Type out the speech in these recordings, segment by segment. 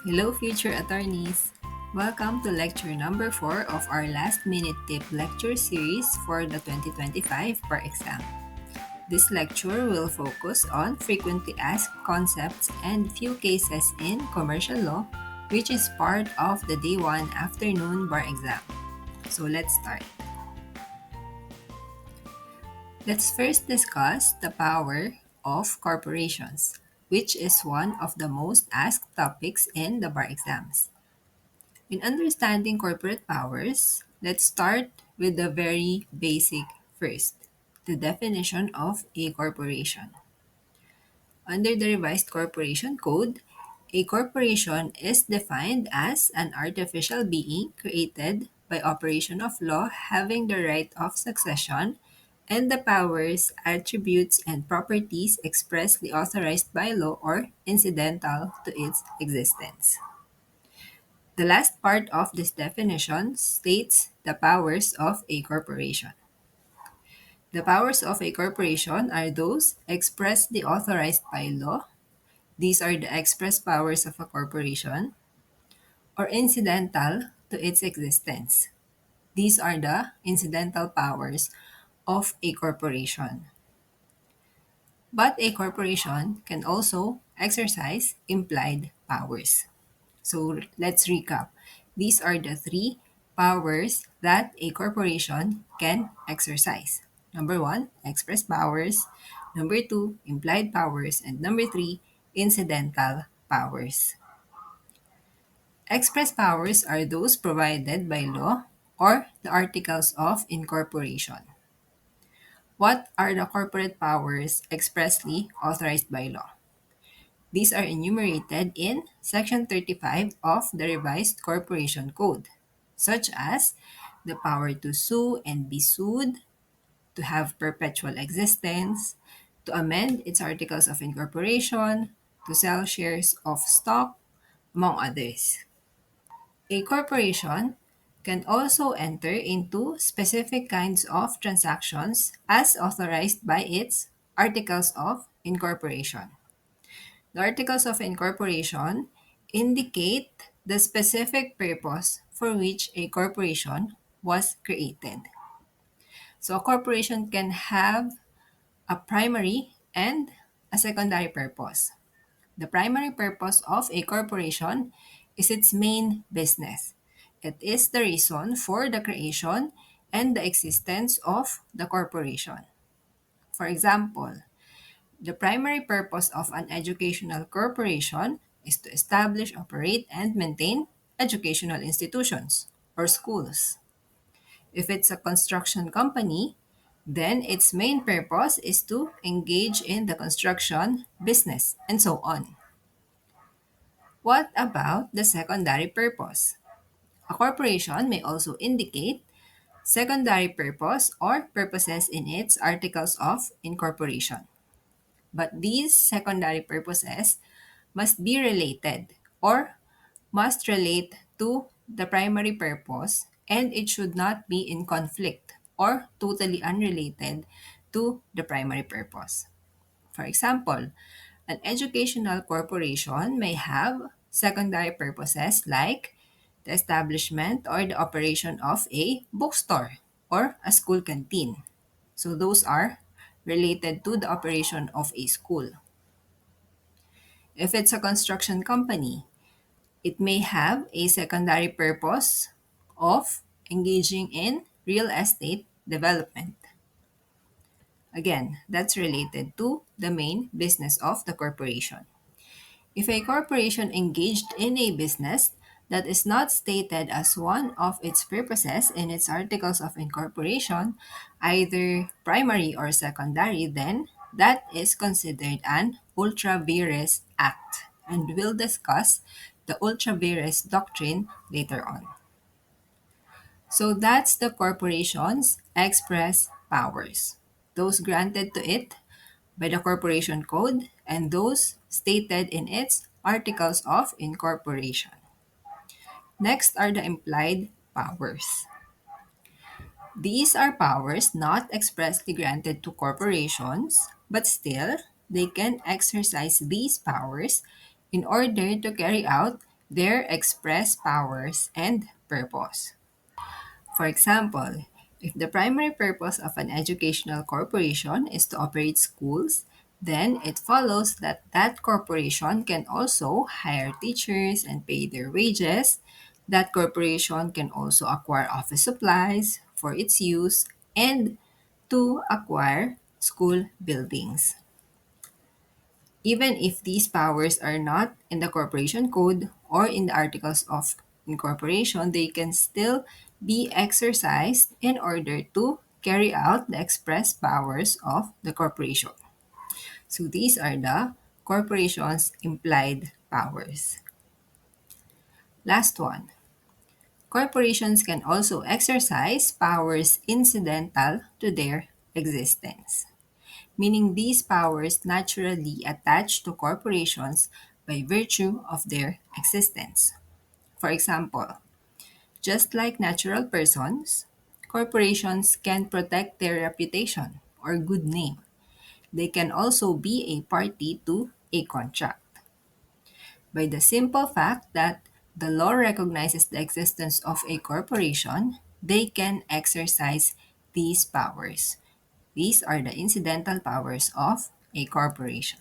Hello, future attorneys! Welcome to lecture number 4 of our last minute tip lecture series for the 2025 bar exam. This lecture will focus on frequently asked concepts and few cases in commercial law, which is part of the day 1 afternoon bar exam. So let's start. Let's first discuss the power of corporations, which is one of the most asked topics in the bar exams. In understanding corporate powers, let's start with the very basic first, the definition of a corporation. Under the Revised Corporation Code, a corporation is defined as an artificial being created by operation of law having the right of succession and the powers, attributes, and properties expressly authorized by law or incidental to its existence. The last part of this definition states the powers of a corporation. The powers of a corporation are those expressly authorized by law. These are the express powers of a corporation or incidental to its existence. These are the incidental powers of a corporation. But a corporation can also exercise implied powers. So let's recap. These are the three powers that a corporation can exercise. Number one, express powers. Number two, implied powers. And number three, incidental powers. Express powers are those provided by law or the articles of incorporation. What are the corporate powers expressly authorized by law? These are enumerated in Section 35 of the Revised Corporation Code, such as the power to sue and be sued, to have perpetual existence, to amend its articles of incorporation, to sell shares of stock, among others. A corporation can also enter into specific kinds of transactions as authorized by its articles of incorporation. The articles of incorporation indicate the specific purpose for which a corporation was created. So a corporation can have a primary and a secondary purpose. The primary purpose of a corporation is its main business. It is the reason for the creation and the existence of the corporation. For example, the primary purpose of an educational corporation is to establish, operate, and maintain educational institutions or schools. If it's a construction company, then its main purpose is to engage in the construction business and so on. What about the secondary purpose? A corporation may also indicate secondary purpose or purposes in its articles of incorporation. But these secondary purposes must be related or must relate to the primary purpose, and it should not be in conflict or totally unrelated to the primary purpose. For example, an educational corporation may have secondary purposes like the establishment or the operation of a bookstore or a school canteen. So those are related to the operation of a school. If it's a construction company, it may have a secondary purpose of engaging in real estate development. Again, that's related to the main business of the corporation. If a corporation engaged in a business that is not stated as one of its purposes in its articles of incorporation, either primary or secondary, then that is considered an ultra vires act. And we'll discuss the ultra vires doctrine later on. So that's the corporation's express powers, those granted to it by the Corporation Code and those stated in its Articles of Incorporation. Next are the implied powers. These are powers not expressly granted to corporations, but still, they can exercise these powers in order to carry out their express powers and purpose. For example, if the primary purpose of an educational corporation is to operate schools, then it follows that that corporation can also hire teachers and pay their wages. That corporation can also acquire office supplies for its use and to acquire school buildings. Even if these powers are not in the corporation code or in the articles of incorporation, they can still be exercised in order to carry out the express powers of the corporation. So these are the corporation's implied powers. Last one. Corporations can also exercise powers incidental to their existence, meaning these powers naturally attach to corporations by virtue of their existence. For example, just like natural persons, corporations can protect their reputation or good name. They can also be a party to a contract. By the simple fact that the law recognizes the existence of a corporation, they can exercise these powers. These are the incidental powers of a corporation.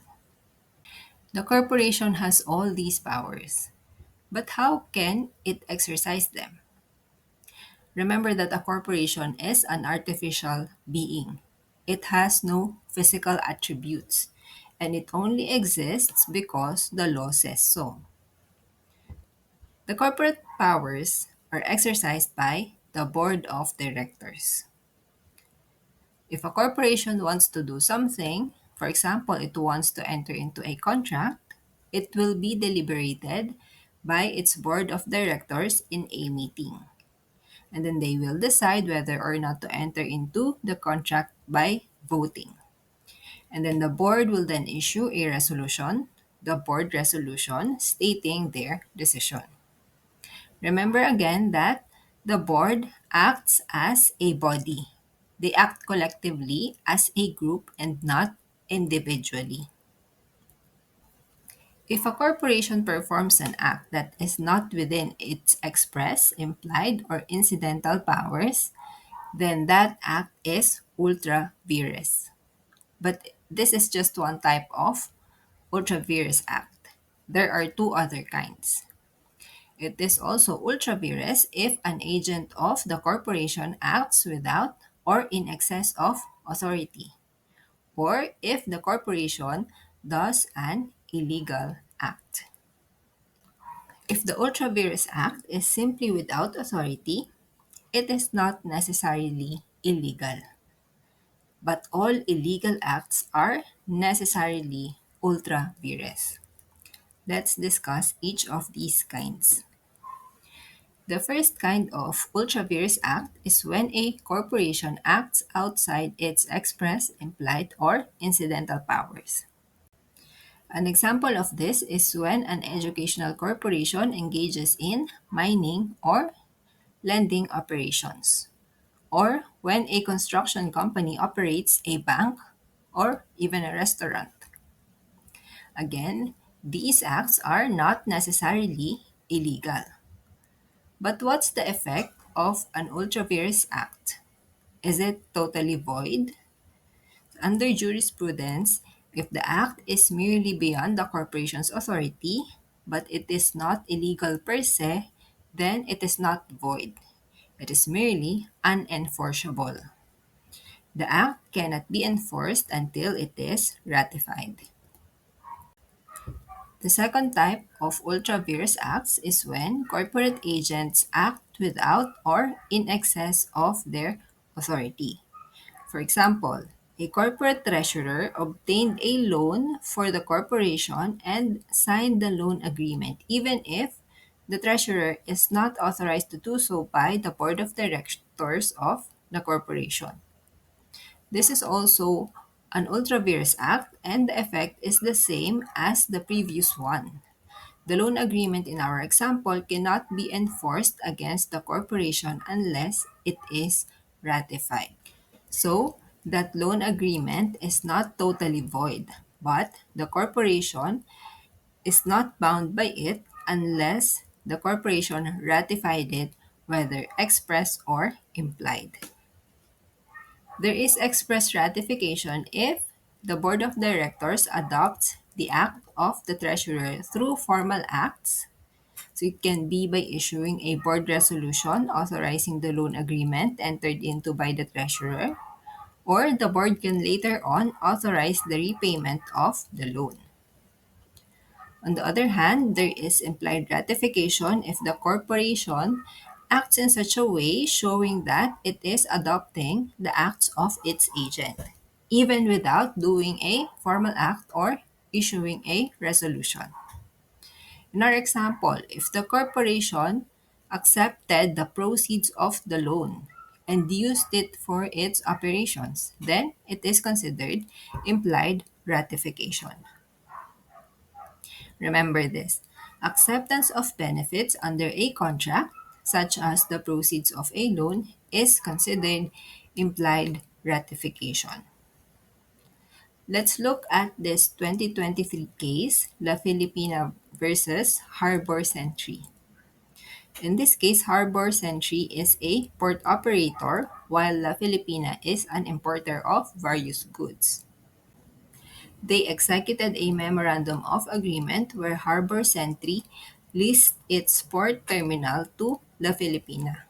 The corporation has all these powers, but how can it exercise them? Remember that a corporation is an artificial being. It has no physical attributes, and it only exists because the law says so. The corporate powers are exercised by the board of directors. If a corporation wants to do something, for example, it wants to enter into a contract, it will be deliberated by its board of directors in a meeting. And then they will decide whether or not to enter into the contract by voting. And then the board will then issue a resolution, the board resolution, stating their decision. Remember again that the board acts as a body. They act collectively as a group and not individually. If a corporation performs an act that is not within its express, implied, or incidental powers, then that act is ultra vires. But this is just one type of ultra vires act. There are two other kinds. It is also ultra vires if an agent of the corporation acts without or in excess of authority, or if the corporation does an illegal act. If the ultra vires act is simply without authority, it is not necessarily illegal. But all illegal acts are necessarily ultra vires. Let's discuss each of these kinds. The first kind of ultra vires act is when a corporation acts outside its express, implied, or incidental powers. An example of this is when an educational corporation engages in mining or lending operations, or when a construction company operates a bank or even a restaurant. Again, these acts are not necessarily illegal. But what's the effect of an ultra vires act? Is it totally void? Under jurisprudence, if the act is merely beyond the corporation's authority, but it is not illegal per se, then it is not void. It is merely unenforceable. The act cannot be enforced until it is ratified. The second type of ultra vires acts is when corporate agents act without or in excess of their authority. For example, a corporate treasurer obtained a loan for the corporation and signed the loan agreement, even if the treasurer is not authorized to do so by the board of directors of the corporation. This is also an ultra vires act, and the effect is the same as the previous one. The loan agreement in our example cannot be enforced against the corporation unless it is ratified. So, that loan agreement is not totally void, but the corporation is not bound by it unless the corporation ratified it, whether express or implied. There is express ratification if the board of directors adopts the act of the treasurer through formal acts. So it can be by issuing a board resolution authorizing the loan agreement entered into by the treasurer, or the board can later on authorize the repayment of the loan. On the other hand, there is implied ratification if the corporation acts in such a way showing that it is adopting the acts of its agent, even without doing a formal act or issuing a resolution. In our example, if the corporation accepted the proceeds of the loan and used it for its operations, then it is considered implied ratification. Remember this: acceptance of benefits under a contract, such as the proceeds of a loan, is considered implied ratification. Let's look at this 2023 case, La Filipina versus Harbor Sentry. In this case, Harbor Sentry is a port operator while La Filipina is an importer of various goods. They executed a memorandum of agreement where Harbor Sentry leased its port terminal to La Filipina.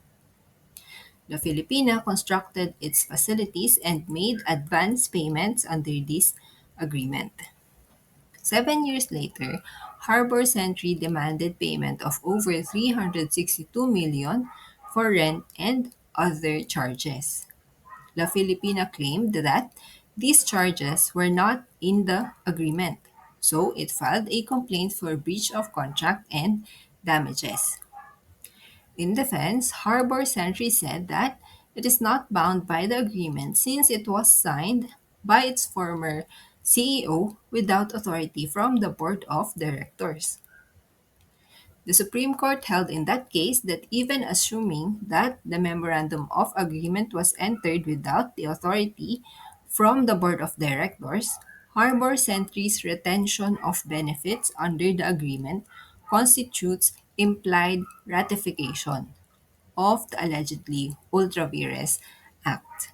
La Filipina constructed its facilities and made advance payments under this agreement. 7 years later, Harbor Sentry demanded payment of over 362 million for rent and other charges. La Filipina claimed that these charges were not in the agreement, so it filed a complaint for breach of contract and damages. In defense, Harbor Sentry said that it is not bound by the agreement since it was signed by its former CEO without authority from the board of directors. The Supreme Court held in that case that even assuming that the memorandum of agreement was entered without the authority from the board of directors, Harbor Sentry's retention of benefits under the agreement constitutes implied ratification of the allegedly ultra vires act.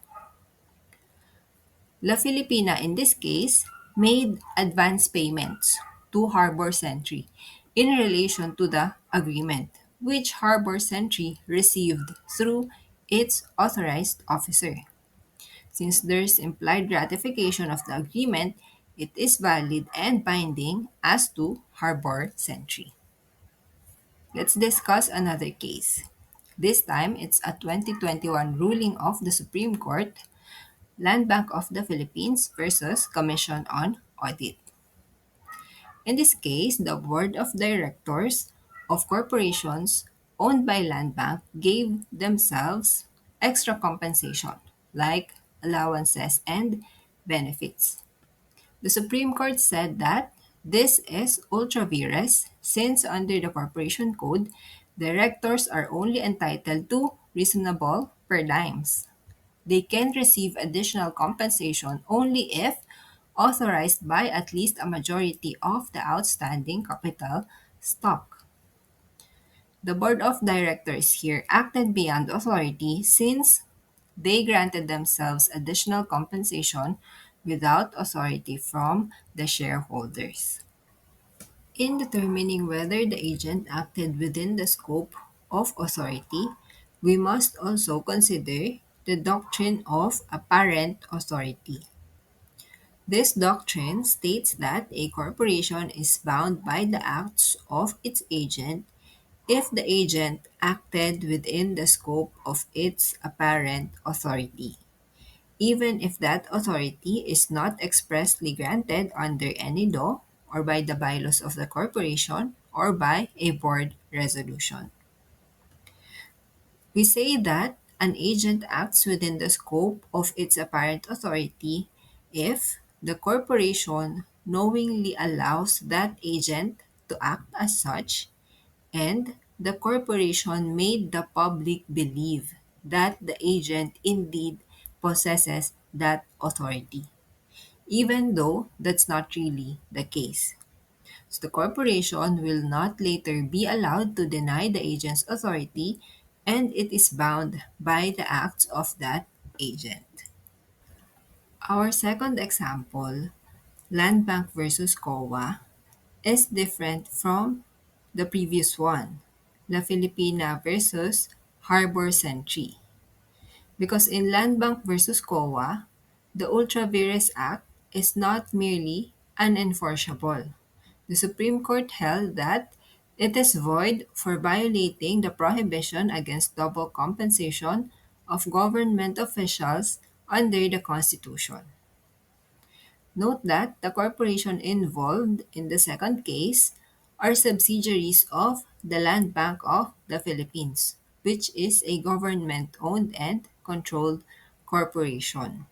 La Filipina, in this case, made advance payments to Harbor Sentry in relation to the agreement, which Harbor Sentry received through its authorized officer. Since there's implied ratification of the agreement, it is valid and binding as to Harbor Sentry. Let's discuss another case. This time, it's a 2021 ruling of the Supreme Court, Land Bank of the Philippines versus Commission on Audit. In this case, the board of directors of corporations owned by Land Bank gave themselves extra compensation, like allowances and benefits. The Supreme Court said that this is ultra vires since under the Corporation Code, directors are only entitled to reasonable per dimes. They can receive additional compensation only if authorized by at least a majority of the outstanding capital stock. The board of directors here acted beyond authority since they granted themselves additional compensation without authority from the shareholders. In determining whether the agent acted within the scope of authority, we must also consider the doctrine of apparent authority. This doctrine states that a corporation is bound by the acts of its agent if the agent acted within the scope of its apparent authority, even if that authority is not expressly granted under any law or by the bylaws of the corporation or by a board resolution. We say that an agent acts within the scope of its apparent authority if the corporation knowingly allows that agent to act as such and the corporation made the public believe that the agent indeed possesses that authority, even though that's not really the case. So the corporation will not later be allowed to deny the agent's authority, and it is bound by the acts of that agent. Our second example, Land Bank versus COA, is different from the previous one, La Filipina versus Harbor Sentry. Because in Land Bank versus COA, the Ultra Vires Act is not merely unenforceable. The Supreme Court held that it is void for violating the prohibition against double compensation of government officials under the Constitution. Note that the corporation involved in the second case are subsidiaries of the Land Bank of the Philippines, which is a government-owned and controlled corporation.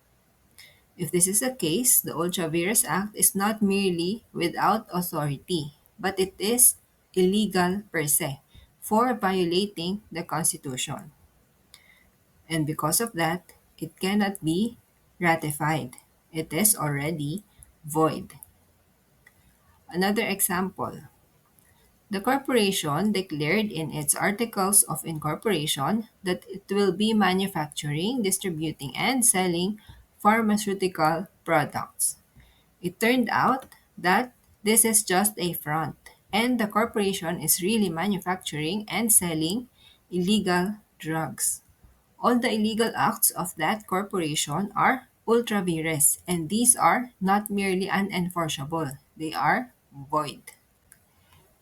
If this is the case, the Ultra-Vires Act is not merely without authority, but it is illegal per se for violating the Constitution. And because of that, it cannot be ratified. It is already void. Another example, the corporation declared in its articles of incorporation that it will be manufacturing, distributing, and selling pharmaceutical products. It turned out that this is just a front, and the corporation is really manufacturing and selling illegal drugs. All the illegal acts of that corporation are ultra vires, and these are not merely unenforceable, they are void.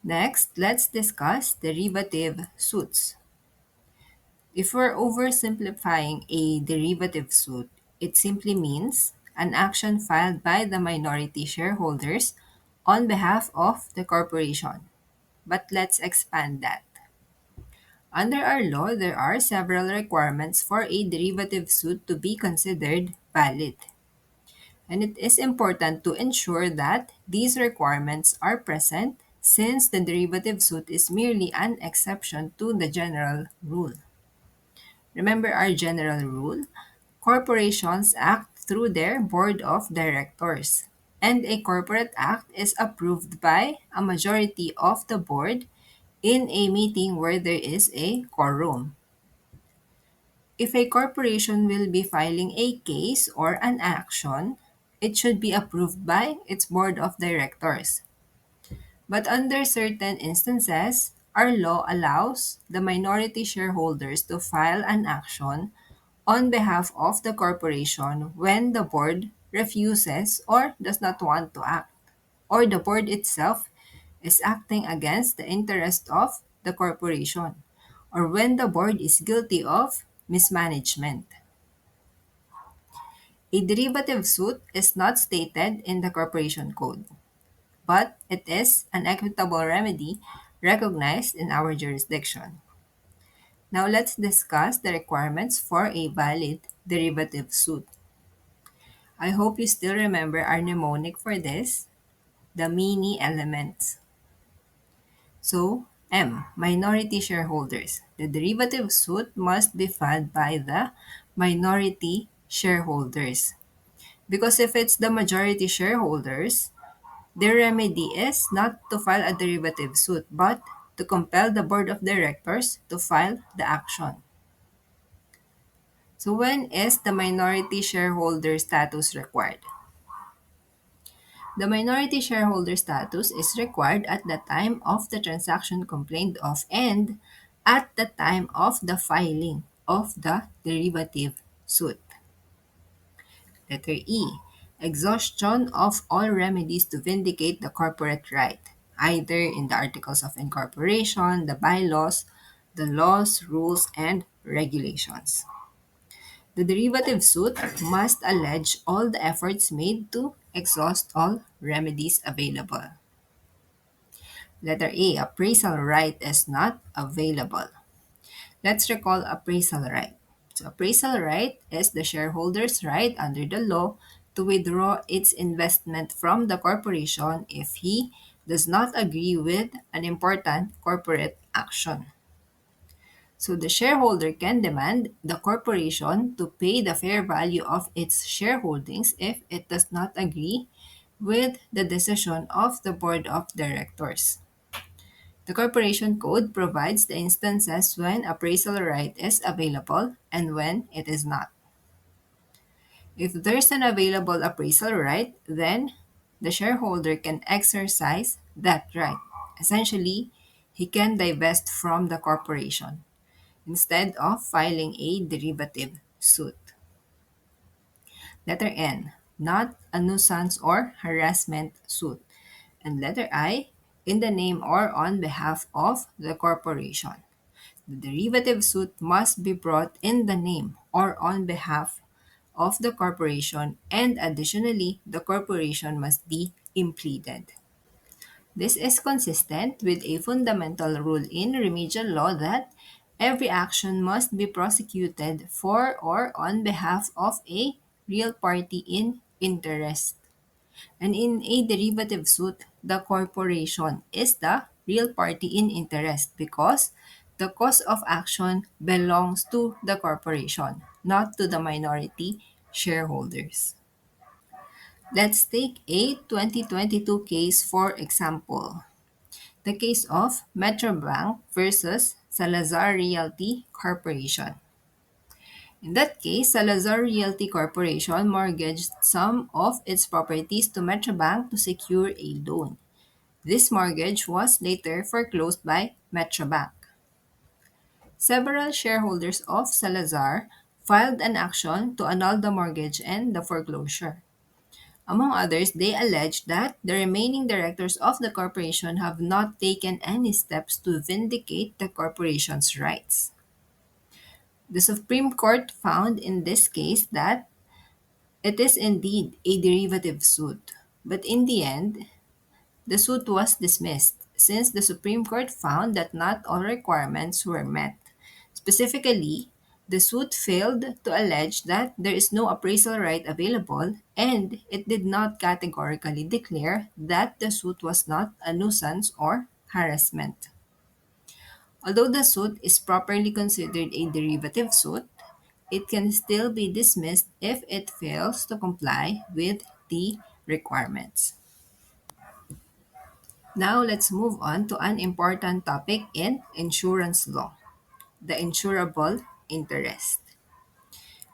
Next, let's discuss derivative suits. If we're oversimplifying a derivative suit, it simply means an action filed by the minority shareholders on behalf of the corporation. But let's expand that. Under our law, there are several requirements for a derivative suit to be considered valid. And it is important to ensure that these requirements are present since the derivative suit is merely an exception to the general rule. Remember our general rule? Corporations act through their board of directors, and a corporate act is approved by a majority of the board in a meeting where there is a quorum. If a corporation will be filing a case or an action, it should be approved by its board of directors. But under certain instances, our law allows the minority shareholders to file an action on behalf of the corporation when the board refuses or does not want to act, or the board itself is acting against the interest of the corporation, or when the board is guilty of mismanagement. A derivative suit is not stated in the corporation code, but it is an equitable remedy recognized in our jurisdiction. Now let's discuss the requirements for a valid derivative suit. I hope you still remember our mnemonic for this, the mini elements. So, M, minority shareholders. The derivative suit must be filed by the minority shareholders. Because if it's the majority shareholders, their remedy is not to file a derivative suit, but to compel the board of directors to file the action. So when is the minority shareholder status required? The minority shareholder status is required at the time of the transaction complained of and at the time of the filing of the derivative suit. Letter E. Exhaustion of all remedies to vindicate the corporate right, either in the Articles of Incorporation, the bylaws, the laws, rules, and regulations. The derivative suit must allege all the efforts made to exhaust all remedies available. Letter A. Appraisal right is not available. Let's recall appraisal right. So, appraisal right is the shareholder's right under the law to withdraw its investment from the corporation if he does not agree with an important corporate action. So the shareholder can demand the corporation to pay the fair value of its shareholdings if it does not agree with the decision of the board of directors. The corporation code provides the instances when appraisal right is available and when it is not. If there's an available appraisal right, then the shareholder can exercise that right. Essentially, he can divest from the corporation instead of filing a derivative suit. Letter N, not a nuisance or harassment suit. And letter I, in the name or on behalf of the corporation. The derivative suit must be brought in the name or on behalf of the corporation, and additionally, the corporation must be implemented. This is consistent with a fundamental rule in remedial law that every action must be prosecuted for or on behalf of a real party in interest. And in a derivative suit, the corporation is the real party in interest because the cause of action belongs to the corporation, not to the minority shareholders. Let's take a 2022 case for example. The case of Metrobank versus Salazar Realty Corporation. In that case, Salazar Realty Corporation mortgaged some of its properties to Metrobank to secure a loan. This mortgage was later foreclosed by Metrobank. Several shareholders of Salazar filed an action to annul the mortgage and the foreclosure. Among others, they alleged that the remaining directors of the corporation have not taken any steps to vindicate the corporation's rights. The Supreme Court found in this case that it is indeed a derivative suit, but in the end, the suit was dismissed since the Supreme Court found that not all requirements were met. Specifically, the suit failed to allege that there is no appraisal right available, and it did not categorically declare that the suit was not a nuisance or harassment. Although the suit is properly considered a derivative suit, it can still be dismissed if it fails to comply with the requirements. Now let's move on to an important topic in insurance law, the insurable interest.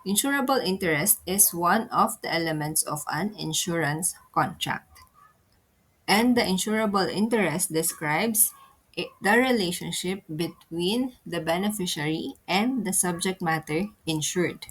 Insurable interest is one of the elements of an insurance contract. And the insurable interest describes the relationship between the beneficiary and the subject matter insured.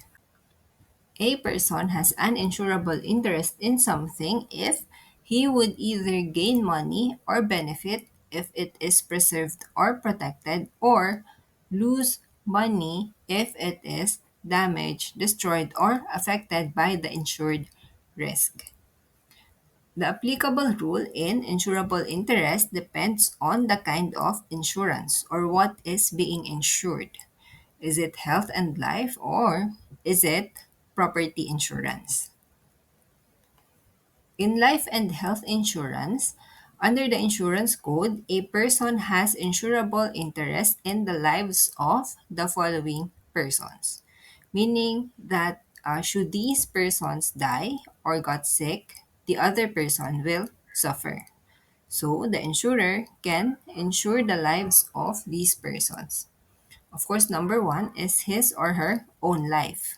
A person has an insurable interest in something if he would either gain money or benefit if it is preserved or protected, or lose money if it is damaged, destroyed, or affected by the insured risk. The applicable rule in insurable interest depends on the kind of insurance or what is being insured. Is it health and life, or is it property insurance? In life and health insurance, under the insurance code, a person has insurable interest in the lives of the following persons, meaning that should these persons die or got sick, the other person will suffer. So the insurer can insure the lives of these persons. Of course, number one is his or her own life.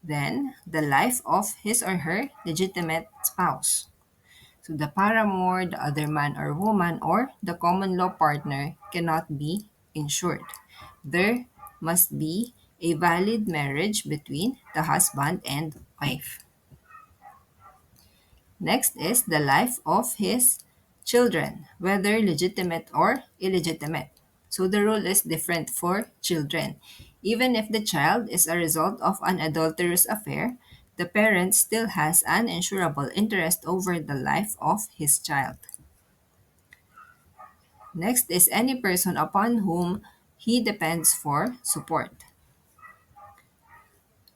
Then, the life of his or her legitimate spouse. So, the paramour, the other man or woman, or the common law partner cannot be insured. There must be a valid marriage between the husband and wife. Next is the life of his children, whether legitimate or illegitimate. So the rule is different for children. Even if the child is a result of an adulterous affair, the parent still has an insurable interest over the life of his child. Next is any person upon whom he depends for support.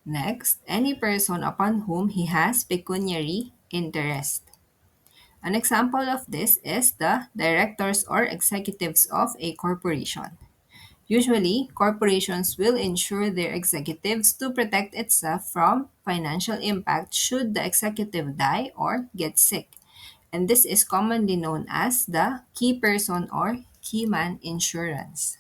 Next, any person upon whom he has pecuniary interest. An example of this is the directors or executives of a corporation. Usually, corporations will insure their executives to protect itself from financial impact should the executive die or get sick. And this is commonly known as the key person or key man insurance.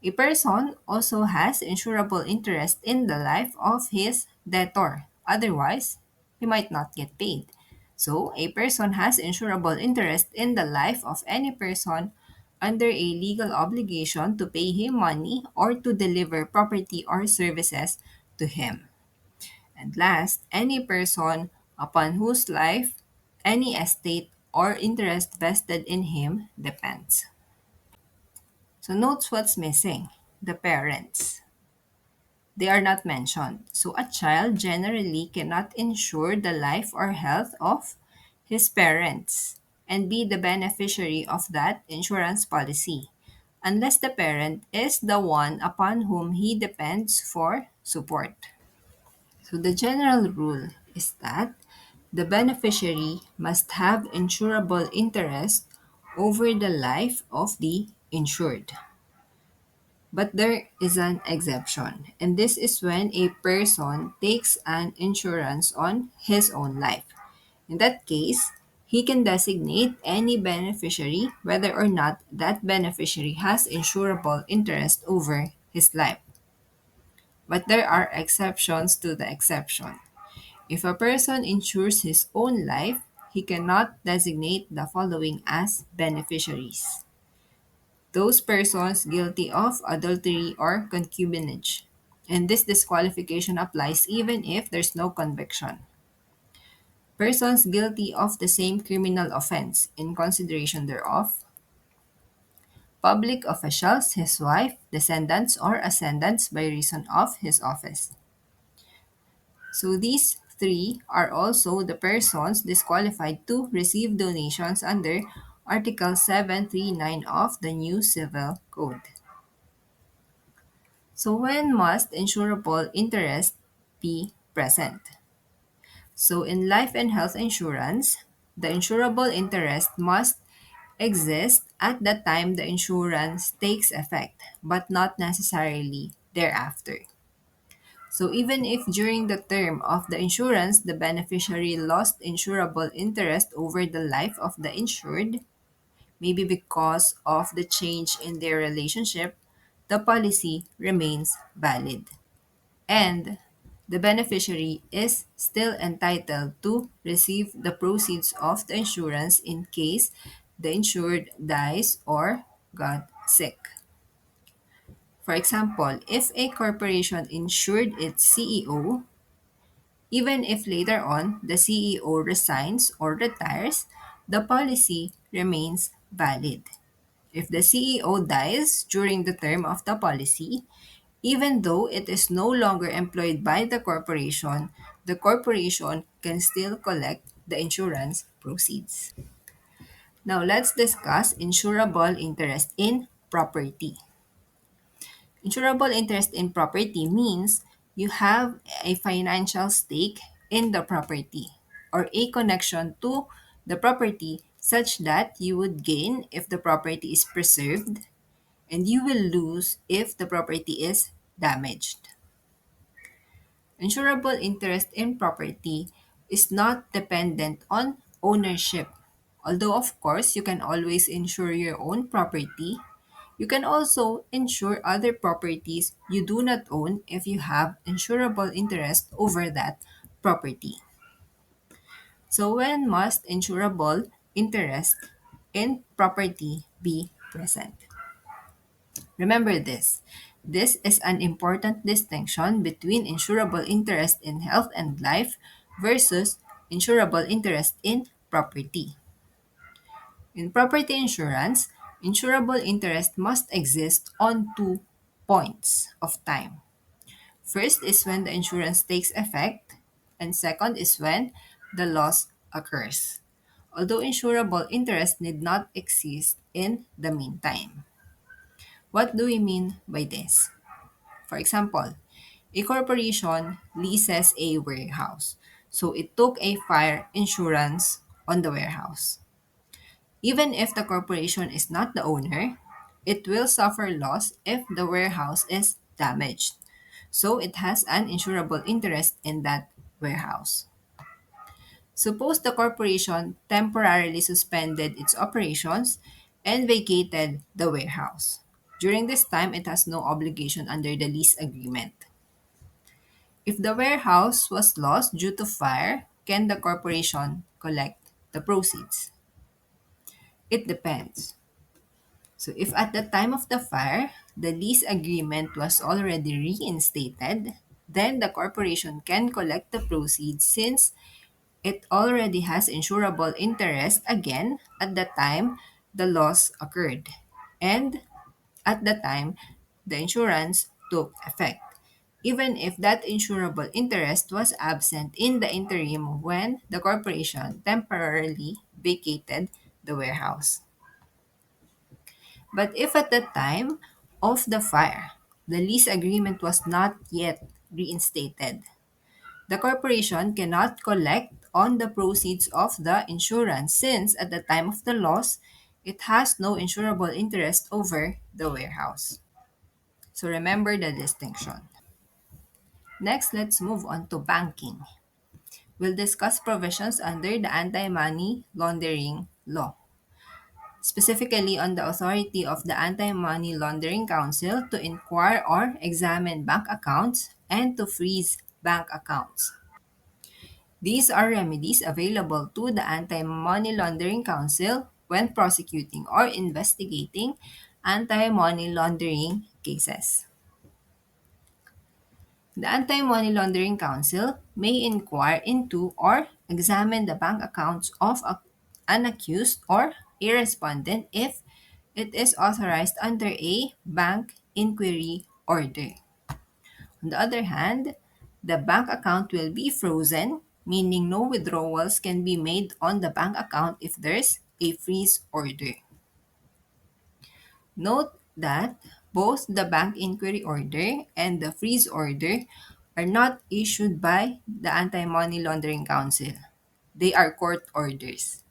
A person also has insurable interest in the life of his debtor. Otherwise, he might not get paid. So, a person has insurable interest in the life of any person under a legal obligation to pay him money or to deliver property or services to him. And last, any person upon whose life any estate or interest vested in him depends. So, note what's missing: the parents. They are not mentioned. So, a child generally cannot insure the life or health of his parents and be the beneficiary of that insurance policy, unless the parent is the one upon whom he depends for support. So, the general rule is that the beneficiary must have insurable interest over the life of the insured. But there is an exception, and this is when a person takes an insurance on his own life. In that case, he can designate any beneficiary whether or not that beneficiary has insurable interest over his life. But there are exceptions to the exception. If a person insures his own life, he cannot designate the following as beneficiaries: those persons guilty of adultery or concubinage. And this disqualification applies even if there's no conviction. Persons guilty of the same criminal offense in consideration thereof, public officials, his wife, descendants, or ascendants by reason of his office. So these three are also the persons disqualified to receive donations under Article 739 of the new Civil Code. So when must insurable interest be present? So in life and health insurance, the insurable interest must exist at the time the insurance takes effect, but not necessarily thereafter. So even if during the term of the insurance the beneficiary lost insurable interest over the life of the insured, maybe because of the change in their relationship, the policy remains valid. And the beneficiary is still entitled to receive the proceeds of the insurance in case the insured dies or got sick. For example, if a corporation insured its CEO, even if later on the CEO resigns or retires, the policy remains valid. If the CEO dies during the term of the policy, even though it is no longer employed by the corporation can still collect the insurance proceeds. Now let's discuss insurable interest in property. Insurable interest in property means you have a financial stake in the property or a connection to the property such that you would gain if the property is preserved and you will lose if the property is damaged. Insurable interest in property is not dependent on ownership. Although, of course, you can always insure your own property, you can also insure other properties you do not own if you have insurable interest over that property. So, when must insurable interest in property be present? Remember this. This is an important distinction between insurable interest in health and life versus insurable interest in property. In property insurance, insurable interest must exist on two points of time. First is when the insurance takes effect, and second is when the loss occurs. Although insurable interest need not exist in the meantime. What do we mean by this? For example, a corporation leases a warehouse. So it took a fire insurance on the warehouse. Even if the corporation is not the owner, it will suffer loss if the warehouse is damaged. So it has an insurable interest in that warehouse. Suppose the corporation temporarily suspended its operations and vacated the warehouse. During this time, it has no obligation under the lease agreement. If the warehouse was lost due to fire, can the corporation collect the proceeds? It depends. So, if at the time of the fire, the lease agreement was already reinstated, then the corporation can collect the proceeds since it already has insurable interest again at the time the loss occurred and at the time the insurance took effect, even if that insurable interest was absent in the interim when the corporation temporarily vacated the warehouse. But if at the time of the fire, the lease agreement was not yet reinstated, the corporation cannot collect on the proceeds of the insurance since at the time of the loss, it has no insurable interest over the warehouse. So remember the distinction. Next, let's move on to banking. We'll discuss provisions under the anti-money laundering law, specifically on the authority of the Anti-Money Laundering Council to inquire or examine bank accounts and to freeze bank accounts. These are remedies available to the Anti-Money Laundering Council when prosecuting or investigating anti-money laundering cases. The Anti-Money Laundering Council may inquire into or examine the bank accounts of an accused or a respondent if it is authorized under a bank inquiry order. On the other hand, the bank account will be frozen, meaning no withdrawals can be made on the bank account if there's a freeze order. Note that both the bank inquiry order and the freeze order are not issued by the Anti-Money Laundering Council. They are court orders,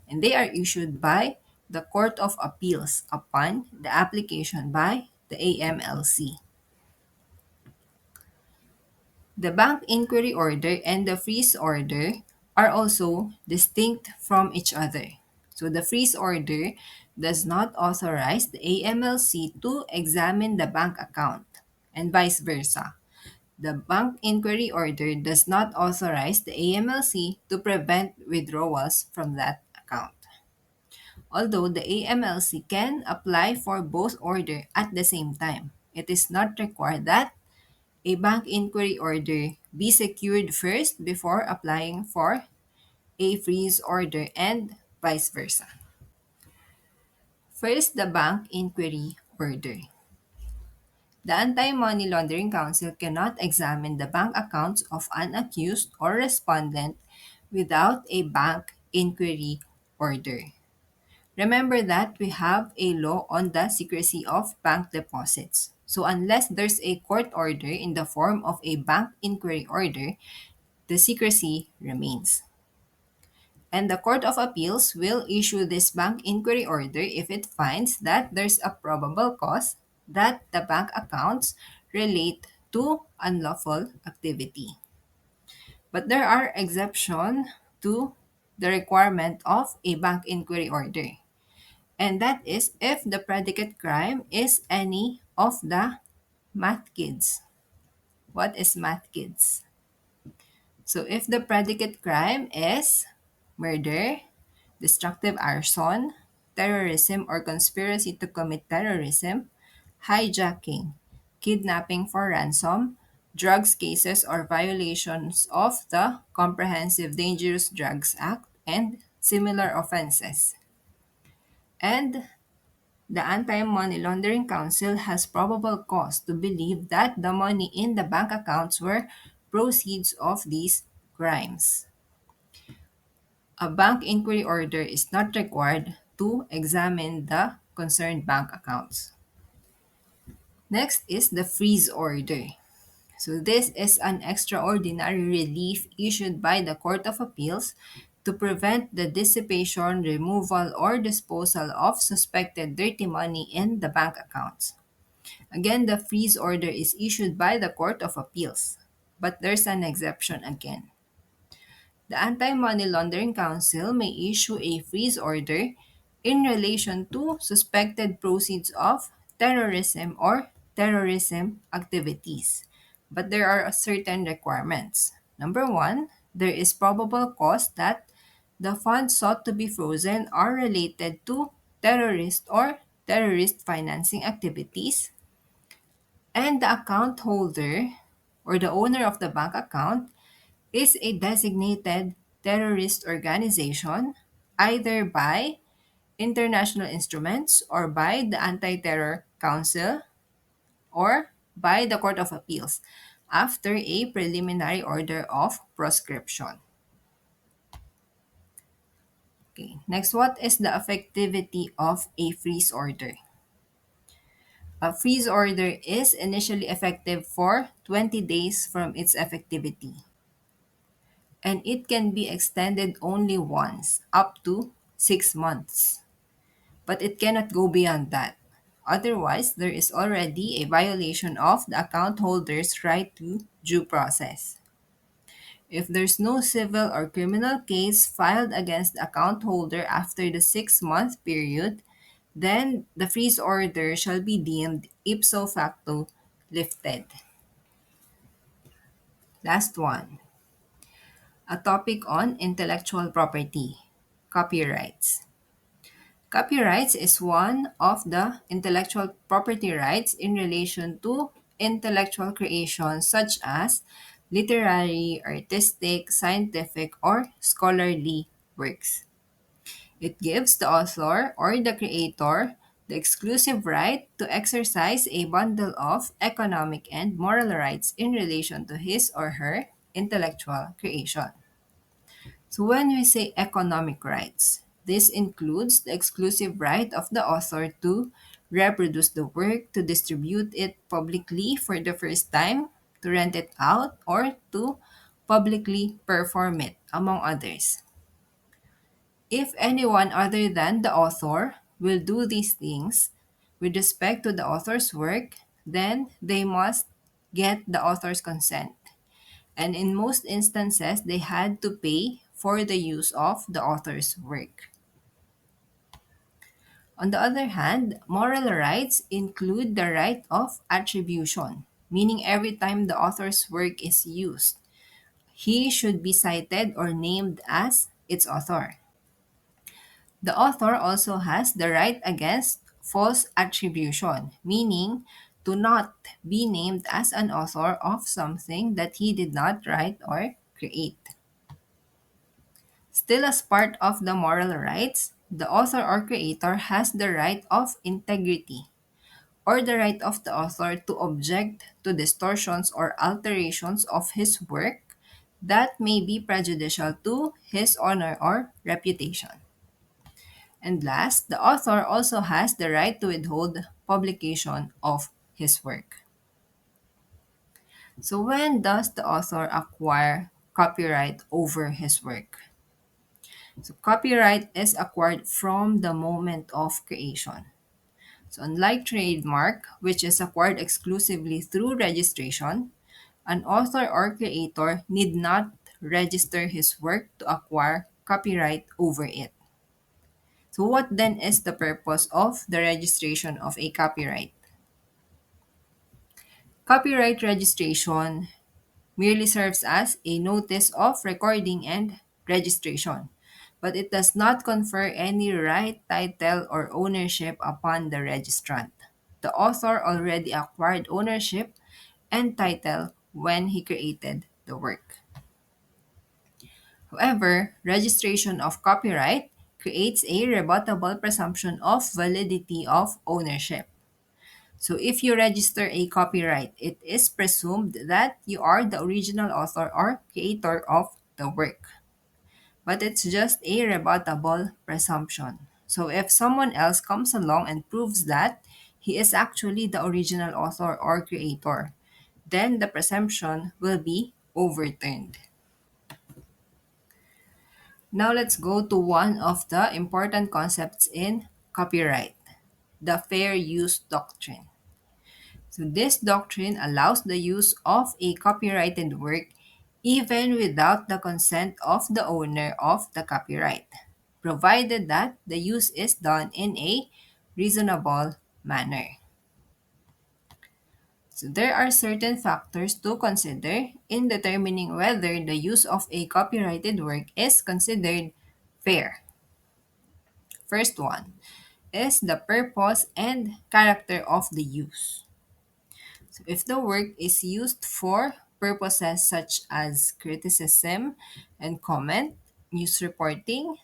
and they are issued by the Court of Appeals upon the application by the AMLC. The bank inquiry order and the freeze order are also distinct from each other. So the freeze order does not authorize the AMLC to examine the bank account and vice versa. The bank inquiry order does not authorize the AMLC to prevent withdrawals from that account. Although the AMLC can apply for both order at the same time, it is not required that a bank inquiry order be secured first before applying for a freeze order and vice versa. First, the bank inquiry order. The Anti-Money Laundering Council cannot examine the bank accounts of an accused or respondent without a bank inquiry order. Remember that we have a law on the secrecy of bank deposits. So unless there's a court order in the form of a bank inquiry order, the secrecy remains. And the Court of Appeals will issue this bank inquiry order if it finds that there's a probable cause that the bank accounts relate to unlawful activity. But there are exceptions to the requirement of a bank inquiry order. And that is if the predicate crime is any of the math kids. What is math kids? So if the predicate crime is murder, destructive arson, terrorism or conspiracy to commit terrorism, hijacking, kidnapping for ransom, drugs cases or violations of the Comprehensive Dangerous Drugs Act, and similar offenses. And the Anti-Money Laundering Council has probable cause to believe that the money in the bank accounts were proceeds of these crimes. A bank inquiry order is not required to examine the concerned bank accounts. Next is the freeze order. So this is an extraordinary relief issued by the Court of Appeals to prevent the dissipation, removal, or disposal of suspected dirty money in the bank accounts. Again, the freeze order is issued by the Court of Appeals, but there's an exception again. The Anti-Money Laundering Council may issue a freeze order in relation to suspected proceeds of terrorism or terrorism activities. But there are certain requirements. Number one, there is probable cause that the funds sought to be frozen are related to terrorist or terrorist financing activities, and the account holder or the owner of the bank account is a designated terrorist organization, either by international instruments or by the Anti-Terror Council or by the Court of Appeals after a preliminary order of proscription. Okay. Next, what is the effectivity of a freeze order? A freeze order is initially effective for 20 days from its effectivity, and it can be extended only once, up to 6 months. But it cannot go beyond that. Otherwise, there is already a violation of the account holder's right to due process. If there's no civil or criminal case filed against the account holder after the 6-month period, then the freeze order shall be deemed ipso facto lifted. Last one, a topic on intellectual property, copyrights. Copyrights is one of the intellectual property rights in relation to intellectual creations such as literary, artistic, scientific, or scholarly works. It gives the author or the creator the exclusive right to exercise a bundle of economic and moral rights in relation to his or her intellectual creation. So when we say economic rights, this includes the exclusive right of the author to reproduce the work, to distribute it publicly for the first time, to rent it out, or to publicly perform it, among others. If anyone other than the author will do these things with respect to the author's work, then they must get the author's consent. And in most instances, they had to pay for the use of the author's work. On the other hand, moral rights include the right of attribution, meaning every time the author's work is used, he should be cited or named as its author. The author also has the right against false attribution, meaning to not be named as an author of something that he did not write or create. Still, as part of the moral rights, the author or creator has the right of integrity, or the right of the author to object to distortions or alterations of his work that may be prejudicial to his honor or reputation. And last, the author also has the right to withhold publication of his work. So, when does the author acquire copyright over his work? So, copyright is acquired from the moment of creation. So, unlike trademark, which is acquired exclusively through registration, an author or creator need not register his work to acquire copyright over it. So, what then is the purpose of the registration of a copyright? Copyright registration merely serves as a notice of recording and registration, but it does not confer any right, title, or ownership upon the registrant. The author already acquired ownership and title when he created the work. However, registration of copyright creates a rebuttable presumption of validity of ownership. So if you register a copyright, it is presumed that you are the original author or creator of the work. But it's just a rebuttable presumption. So if someone else comes along and proves that he is actually the original author or creator, then the presumption will be overturned. Now let's go to one of the important concepts in copyright, the fair use doctrine. So this doctrine allows the use of a copyrighted work even without the consent of the owner of the copyright, provided that the use is done in a reasonable manner. So there are certain factors to consider in determining whether the use of a copyrighted work is considered fair. First one is the purpose and character of the use. So if the work is used for purposes such as criticism and comment, news reporting,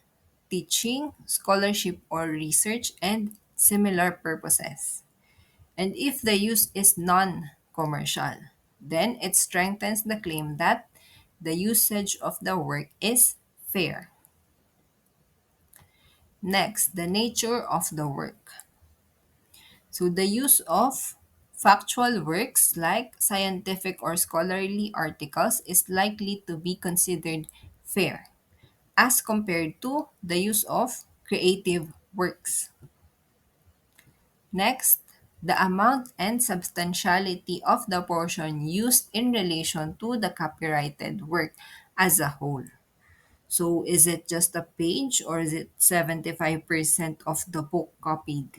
teaching, scholarship or research, and similar purposes. And if the use is non commercial, then it strengthens the claim that the usage of the work is fair. Next, the nature of the work. So, the use of factual works like scientific or scholarly articles is likely to be considered fair as compared to the use of creative works. Next, the amount and substantiality of the portion used in relation to the copyrighted work as a whole. So, is it just a page or is it 75% of the book copied?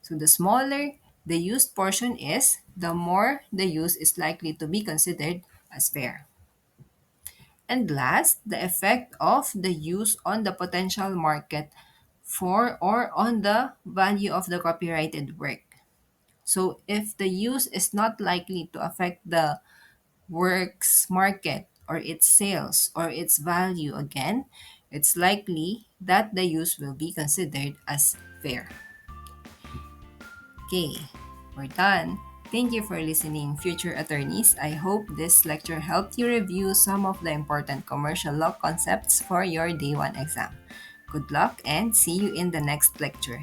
So, the smaller the used portion is, the more the use is likely to be considered as fair. And last, the effect of the use on the potential market for or on the value of the copyrighted work. So if the use is not likely to affect the work's market or its sales or its value again, it's likely that the use will be considered as fair. Okay, we're done. Thank you for listening, future attorneys. I hope this lecture helped you review some of the important commercial law concepts for your day 1 exam. Good luck and see you in the next lecture.